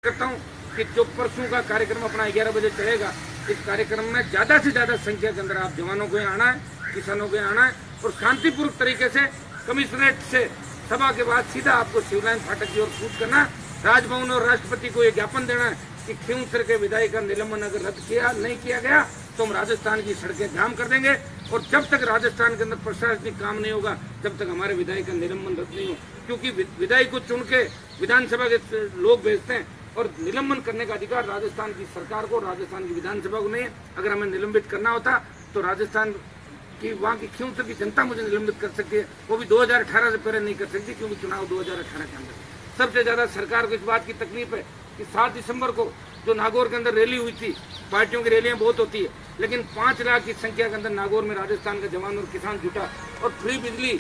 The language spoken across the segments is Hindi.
करता हूँ कि जो परसों का कार्यक्रम अपना 11 बजे चलेगा, इस कार्यक्रम में ज़्यादा से ज़्यादा संख्या के अंदर आप जवानों को आना है, किसानों को आना है और शांतिपूर्वक तरीके से कमिश्नरेट से सभा के बाद सीधा आपको शिवलाइन फाटक की ओर कूच करना, राजभवन और राष्ट्रपति को ये ज्ञापन देना है कि खींवसर के विधायी का निलंबन अगर रद्द नहीं किया गया तो हम राजस्थान की सड़कें जाम कर देंगे और जब तक राजस्थान के अंदर प्रशासनिक काम नहीं होगा तब तक हमारे विधायी का निलंबन रद्द नहीं हो, क्योंकि विधायी को चुन के विधानसभा के लोग भेजते हैं और निलंबन करने का अधिकार राजस्थान की सरकार को, राजस्थान की विधानसभा को नहीं है। अगर हमें निलंबित करना होता तो राजस्थान की वहाँ की खींवसर की जनता मुझे निलंबित कर सकती है, वो भी 2018 से पहले नहीं कर सकती क्योंकि चुनाव 2018 के अंदर। सबसे ज्यादा सरकार को इस बात की तकलीफ है कि 7 दिसंबर को जो नागौर के अंदर रैली हुई थी, पार्टियों की रैलियां बहुत होती है, लेकिन 5 लाख की संख्या के अंदर नागौर में राजस्थान का जवान और किसान जुटा और फ्री बिजली,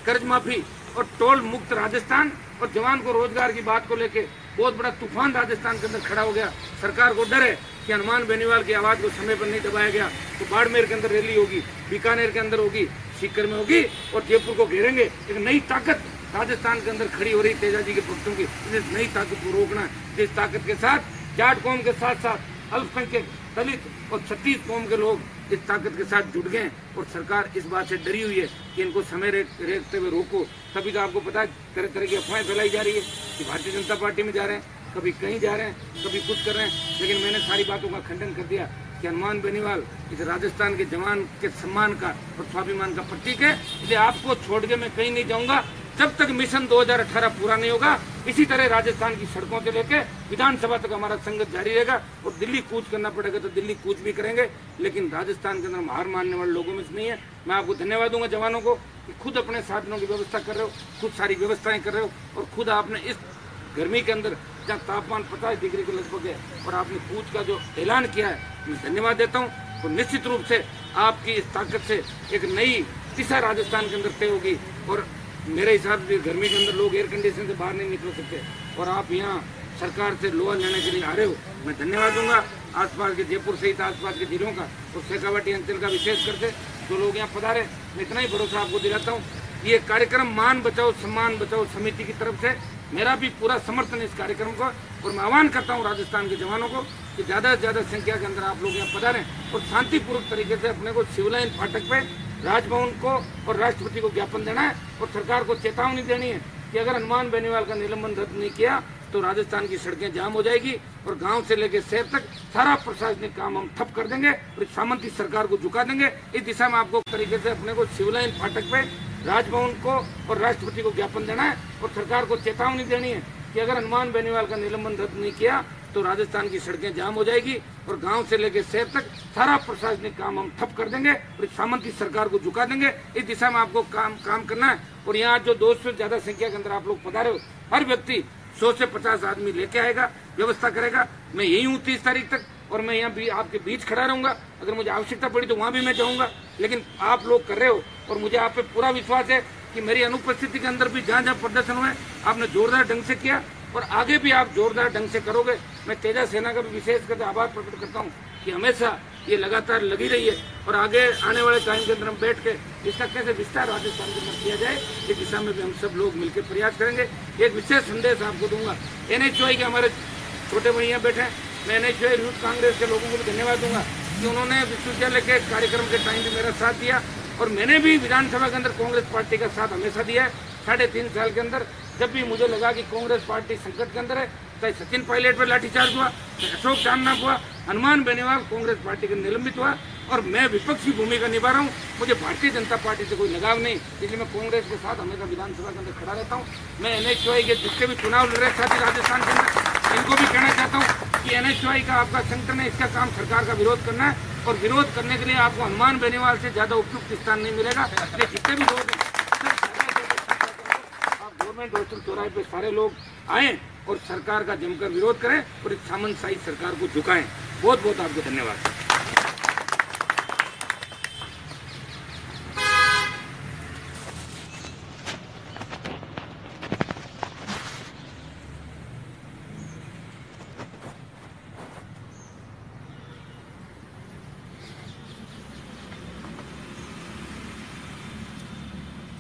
कर्ज माफी और टोल मुक्त राजस्थान और जवान को रोजगार की बात को लेके बहुत बड़ा तूफान राजस्थान के अंदर खड़ा हो गया। सरकार को डर है कि हनुमान बेनीवाल की आवाज को समय पर नहीं दबाया गया तो बाड़मेर के अंदर रैली होगी, बीकानेर के अंदर होगी, सीकर में होगी और जयपुर को घेरेंगे। एक नई ताकत राजस्थान के अंदर खड़ी हो रही तेजा जी के भक्तों की, इस नई ताकत को रोकना, जिस ताकत के साथ जाट कौम के साथ साथ अल्पसंख्यक, दलित और 36 कौम के लोग इस ताकत के साथ जुट गए और सरकार इस बात से डरी हुई है कि इनको समय रेखते हुए रोको। तभी तो आपको पता है तरह तरह की अफवाहें फैलाई जा रही है कि भारतीय जनता पार्टी में जा रहे हैं, कभी कहीं जा रहे हैं, कभी कुछ कर रहे हैं, लेकिन मैंने सारी बातों का खंडन कर दिया कि हनुमान बेनीवाल इस राजस्थान के जवान के सम्मान का और स्वाभिमान का प्रतीक है। इसलिए आपको छोड़ के मैं कहीं नहीं जाऊंगा जब तक मिशन 2018 पूरा नहीं होगा। इसी तरह राजस्थान की सड़कों से लेके विधानसभा तक हमारा संघर्ष जारी रहेगा और दिल्ली कूच करना पड़ेगा तो दिल्ली कूच भी करेंगे, लेकिन राजस्थान के अंदर हार मानने वाले लोगों में से नहीं है। मैं आपको धन्यवाद दूंगा जवानों को कि खुद अपने साधनों की व्यवस्था कर रहे हो, खुद सारी व्यवस्थाएं कर रहे हो और खुद आपने इस गर्मी के अंदर जहाँ तापमान 50 डिग्री के लगभग है और आपने कूच का जो ऐलान किया है, मैं धन्यवाद देता हूँ। और निश्चित रूप से आपकी इस ताकत से एक नई दिशा राजस्थान के अंदर तय होगी और मेरे हिसाब से गर्मी के अंदर लोग एयर कंडीशन से बाहर नहीं निकल सकते और आप यहाँ सरकार से लोहा लेने के लिए आ रहे हो, मैं धन्यवाद दूंगा। आसपास के जयपुर सहित आसपास के जिलों का और शेखावाटी अंचल का विशेष करके जो लोग यहाँ पधारे, मैं इतना ही भरोसा आपको दिलाता हूँ। ये कार्यक्रम मान बचाओ सम्मान बचाओ समिति की तरफ से मेरा भी पूरा समर्थन है इस कार्यक्रम को और मैं आह्वान करता हूँ राजस्थान के जवानों को कि ज़्यादा से ज़्यादा संख्या के अंदर आप लोग यहाँ पधारें और शांतिपूर्वक तरीके से अपने को शिवलाइन फाटक पे राजभवन को और राष्ट्रपति को ज्ञापन देना है और सरकार को चेतावनी देनी है कि अगर हनुमान बेनीवाल का निलंबन रद्द नहीं किया तो राजस्थान की सड़कें जाम हो जाएगी और गांव से लेकर शहर तक सारा प्रशासनिक काम हम ठप कर देंगे और सामंती सरकार को झुका देंगे। इस दिशा में आपको तरीके से अपने को शिवलाइन फाटक पे राजभवन को और राष्ट्रपति को ज्ञापन देना है और सरकार को चेतावनी देनी है कि अगर हनुमान बेनीवाल का निलंबन रद्द नहीं किया तो राजस्थान की सड़कें जाम हो जाएगी और गांव से लेकर शहर तक सारा प्रशासनिक काम हम ठप कर देंगे और सामंती सरकार को झुका देंगे। इस दिशा में आपको काम करना है और यहाँ जो 200 से ज्यादा संख्या के अंदर आप लोग पधारे हो, हर व्यक्ति 100 से 50 आदमी लेके आएगा, व्यवस्था करेगा। मैं यही हूँ 30 तारीख तक और मैं यहाँ भी आपके बीच खड़ा रहूंगा। अगर मुझे आवश्यकता पड़ी तो वहाँ भी मैं जाऊँगा, लेकिन आप लोग कर रहे हो और मुझे आप पे पूरा विश्वास है कि मेरी अनुपस्थिति के अंदर भी जहाँ जहाँ प्रदर्शन हुए आपने जोरदार ढंग से किया और आगे भी आप जोरदार ढंग से करोगे। मैं तेजा सेना का भी विशेष करके आभार प्रकट करता हूँ कि हमेशा ये लगातार लगी रही है और आगे आने वाले टाइम के अंदर हम बैठ के इसका कैसे विस्तार राजस्थान के अंदर किया जाए इस दिशा में भी हम सब लोग मिलकर प्रयास करेंगे। एक विशेष संदेश आपको दूंगा, NHY के हमारे छोटे भैया बैठे हैं, मैं NHY यूथ कांग्रेस के लोगों को भी धन्यवाद दूंगा कि उन्होंने विश्वविद्यालय के कार्यक्रम के टाइम भी मेरा साथ दिया और मैंने भी विधानसभा के अंदर कांग्रेस पार्टी का साथ हमेशा दिया है। 3.5 साल के अंदर जब भी मुझे लगा कि कांग्रेस पार्टी संकट के अंदर है, चाहे सचिन पायलट पर लाठीचार्ज हुआ, चाहे अशोक चांदना हुआ, हनुमान बेनीवाल कांग्रेस पार्टी का निलंबित हुआ और मैं विपक्षी भूमिका निभा रहा हूँ। मुझे भारतीय जनता पार्टी से कोई लगाव नहीं, इसलिए मैं कांग्रेस के साथ हमेशा विधानसभा के अंदर खड़ा रहता हूँ। मैं NHY के जितने भी चुनाव लड़ रहे साथी राजस्थान के अंदर, इनको भी कहना चाहता हूँ कि NHY का आपका संगठन है, इसका काम सरकार का विरोध करना है और विरोध करने के लिए आपको हनुमान बेनीवाल से ज्यादा उपयुक्त स्थान नहीं मिलेगा। इसलिए जितने भी लोग गवर्नमेंट हॉस्टल चौराहे पे सारे लोग आए और सरकार का जमकर विरोध करें और इस सामंतशाही सरकार को झुकाएं। बहुत बहुत आपको धन्यवाद।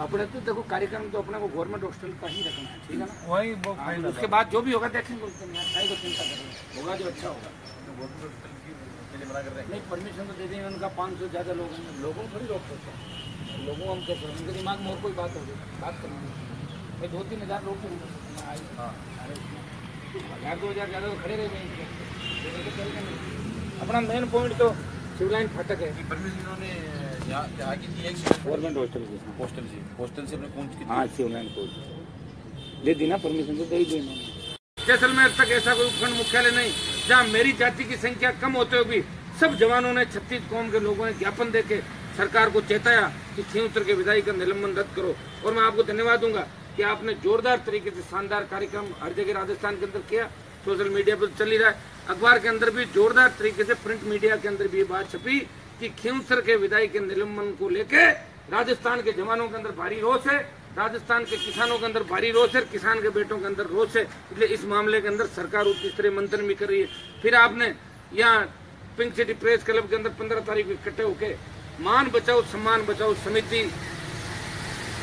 अपने तो देखो कार्यक्रम तो अपने को गवर्नमेंट हॉस्टल का ही रखना है, ठीक है ना? वही उसके बाद जो भी होगा देखेंगे, उसके न्याय को चिंता करेंगे, होगा जो अच्छा होगा। नहीं परमिशन तो दे देंगे, उनका 500 ज़्यादा लोग हैं, लोगों को थोड़ी रोक सकते हैं, लोगों को हम कैसे, उनके दिमाग में और कोई बात होगी, बात करेंगे भाई 2-3 हज़ार लोग 1,000-2,000 ज़्यादा तो खड़े रह जाएंगे। अपना मेन पॉइंट तो शिवलाइन फाटक है। परमिशन यहाँ की थी गवर्नमेंट हॉस्टल की, हॉस्टल से अपने पहुँच की। हाँ शिवलाइन को दे दी ना परमिशन, तो दे ही दी इन्होंने। जैसलमेर तक ऐसा कोई उपखंड मुख्यालय नहीं जहाँ मेरी जाति की संख्या कम होते हुए भी सब जवानों ने 36 कौम के लोगों ने ज्ञापन देके सरकार को चेताया कि खियूंसर के विधायी का निलंबन रद्द करो। और मैं आपको धन्यवाद दूंगा कि आपने जोरदार तरीके से शानदार कार्यक्रम हर जगह राजस्थान के अंदर किया, सोशल मीडिया पर चल ही रहा है, अखबार के अंदर भी जोरदार तरीके से, प्रिंट मीडिया के अंदर भी ये बात छपी कि खियूंसर के विधायी के निलंबन को लेके राजस्थान के जवानों के अंदर भारी रोष है, राजस्थान के किसानों के अंदर भारी रोष है, किसान के बेटों के अंदर रोष है। इसलिए इस मामले के अंदर सरकार उच्च स्तरीय मंथन भी कर रही है। फिर आपने यहाँ पिंक सिटी प्रेस क्लब के अंदर 15 तारीख को इकट्ठे होकर मान बचाओ सम्मान बचाओ समिति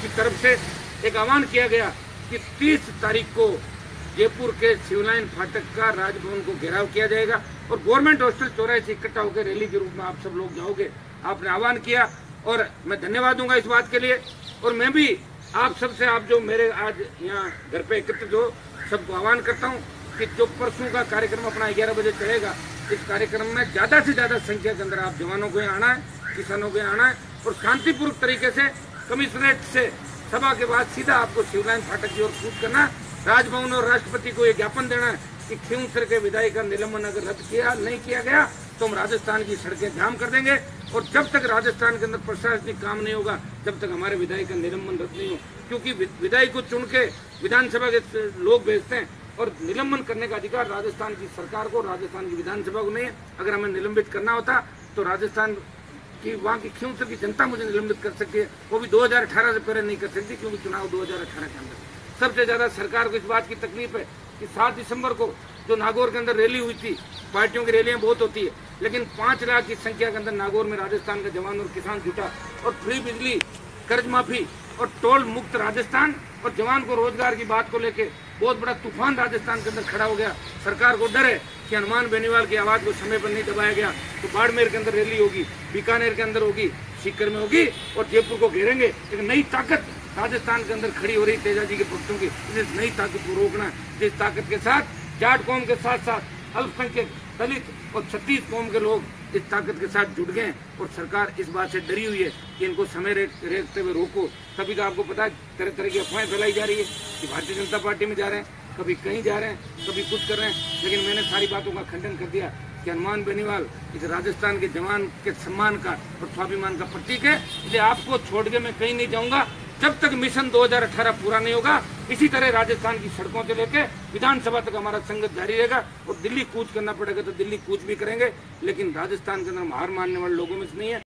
की तरफ से एक आह्वान किया गया कि 30 तारीख को जयपुर के शिवलाइन फाटक का राजभवन को घेराव किया जाएगा और गवर्नमेंट हॉस्टल चौराहे से इकट्ठा होकर रैली के रूप में आप सब लोग जाओगे। आपने आह्वान किया और मैं धन्यवाद दूंगा इस बात के लिए। और मैं भी आप सबसे, आप जो मेरे आज यहाँ घर पे एकत्रित हो, सबको आह्वान करता हूँ कि जो परसों का कार्यक्रम अपना 11 बजे चलेगा, इस कार्यक्रम में ज़्यादा से ज़्यादा संख्या के अंदर आप जवानों को यहाँ आना है, किसानों को यहाँ आना है और शांतिपूर्वक तरीके से कमिश्नरेट से सभा के बाद सीधा आपको शिवलाइन फाटक की ओर कूच करना, राजभवन और राष्ट्रपति को ये ज्ञापन देना है कि खियूंसर के विधायी का निलंबन अगर रद्द नहीं किया गया तो हम राजस्थान की सड़कें जाम कर देंगे। और जब तक राजस्थान के अंदर प्रशासनिक काम नहीं होगा तब तक हमारे विधायी का निलंबन रद्द नहीं हो, क्योंकि विधायी को चुन के विधानसभा के लोग भेजते हैं और निलंबन करने का अधिकार राजस्थान की सरकार को, राजस्थान की विधानसभा को नहीं है। अगर हमें निलंबित करना होता तो राजस्थान कि वहाँ की खियूंसर की जनता मुझे निलंबित कर सकती है, वो भी 2018 से पहले नहीं कर सकती, क्योंकि चुनाव 2018 के अंदर। सबसे ज्यादा सरकार को इस बात की तकलीफ है कि 7 दिसंबर को जो नागौर के अंदर रैली हुई थी, पार्टियों की रैलियां बहुत होती है, लेकिन 5 लाख की संख्या के अंदर नागौर में राजस्थान का जवान और किसान जुटा और फ्री बिजली, कर्ज माफी और टोल मुक्त राजस्थान और जवान को रोजगार की बात को लेके बहुत बड़ा तूफान राजस्थान के अंदर खड़ा हो गया। सरकार को डर है कि हनुमान बेनीवाल की आवाज को समय पर नहीं दबाया गया तो बाड़मेर के अंदर रैली होगी, बीकानेर के अंदर होगी, सीकर में होगी और जयपुर को घेरेंगे। एक नई ताकत राजस्थान के अंदर खड़ी हो रही तेजाजी के भक्तों की, इस नई ताकत को रोकना, जिस ताकत के साथ जाट कौम के साथ साथ अल्पसंख्यक, दलित और 36 कौम के लोग इस ताकत के साथ जुट गए और सरकार इस बात से डरी हुई है कि इनको समय रेखते हुए रोको। तभी तो आपको पता है तरह तरह की अफवाहें फैलाई जा रही है कि भारतीय जनता पार्टी में जा रहे हैं, कभी कहीं जा रहे हैं, कभी कुछ कर रहे हैं, लेकिन मैंने सारी बातों का खंडन कर दिया कि हनुमान बेनीवाल इस राजस्थान के जवान के सम्मान का और स्वाभिमान का प्रतीक है। इसलिए आपको छोड़ के मैं कहीं नहीं जाऊंगा जब तक मिशन 2018 पूरा नहीं होगा। इसी तरह राजस्थान की सड़कों से लेकर विधानसभा तक हमारा संघर्ष जारी रहेगा और दिल्ली कूच करना पड़ेगा तो दिल्ली कूच भी करेंगे, लेकिन राजस्थान के अंदर हार मानने वाले लोगों में से नहीं है।